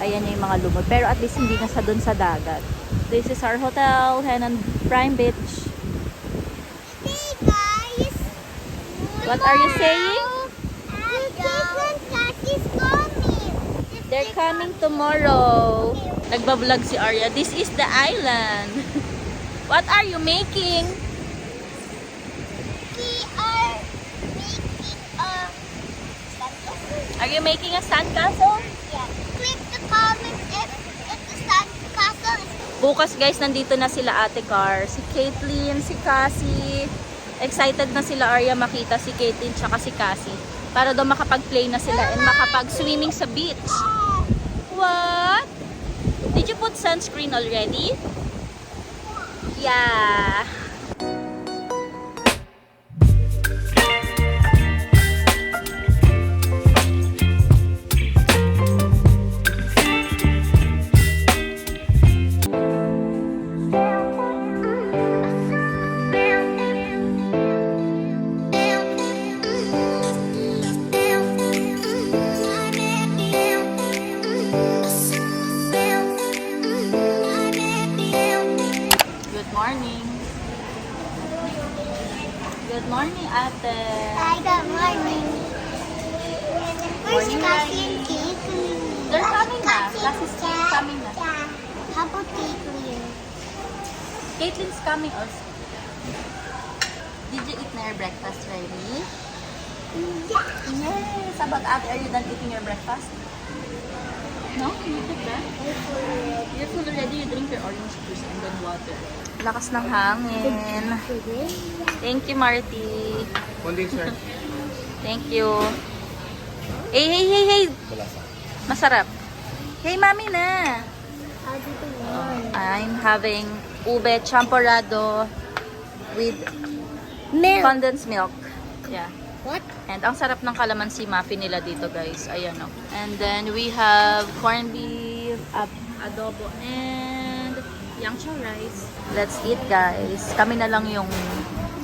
Ayan yung mga lumot. Pero at least hindi na sa dun sa dagat. This is our hotel, Henan Prime Beach. Hey guys! What are you saying? They're coming tomorrow. Nagbablog si Arya. This is the island. What are you making? Are you making a sandcastle? Yeah. Click the comments if the sandcastle is... Bukas guys, nandito na sila Ate Car, si Caitlyn, si Cassie. Excited na sila Arya makita si Caitlyn tsaka si Cassie. Para daw makapag-play na sila and makapag-swimming sa beach. What? Did you put sunscreen already? Yeah. Good morning, Ate. Hi, good morning. Where's Cassie and Caitlyn? They're coming na. Cassie's coming na. Yeah. How about Caitlyn? Caitlyn's coming also. Did you eat na your breakfast ready? Yeah. Yes. About Ate, are you done eating your breakfast? No? You took that? You're full already. You drink your orange juice and then water. Lakas ng hangin. Thank you, Marty. Kundi, sir. Thank you. Hey, hey, hey, hey. Masarap. Hey, mami na. How do you want? I'm having ube champorado with Milk. condensed milk. Yeah. What? And ang sarap ng calamansi muffin nila dito, guys. Ayan, oh. And then we have corned beef, adobo, and yang chow rice. Let's eat, guys. Kami na lang yung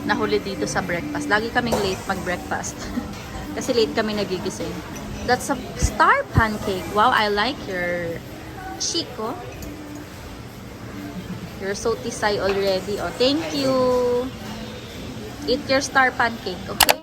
nahuli dito sa breakfast. Lagi kaming late mag-breakfast. Kasi late kami nagigising. That's a star pancake. Wow, I like your chico. You're so tisay already. Oh, thank you. Eat your star pancake, okay?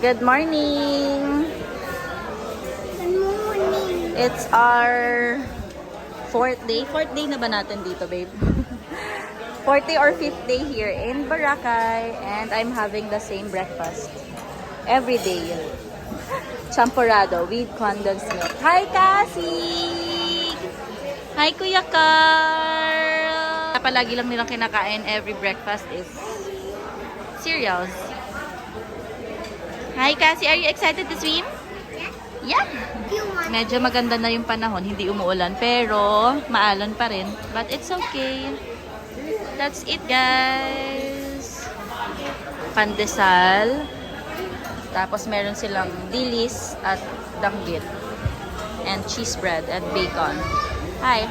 Good morning! Good morning. It's our fourth day. Fourth day na ba natin dito, babe? Fourth day or fifth day here in Boracay. And I'm having the same breakfast. Every day. Champorado with condensed milk. Hi, Cassie! Hi, Kuya Carl! Palagi lang nilang kinakain every breakfast is cereals. Hi, Cassie. Are you excited to swim? Yeah. You want? Medyo maganda na yung panahon. Hindi umuulan. Pero, maalon pa rin. But it's okay. That's it, guys. Pandesal. Tapos, meron silang dilis at danggit. And cheese bread and bacon. Hi.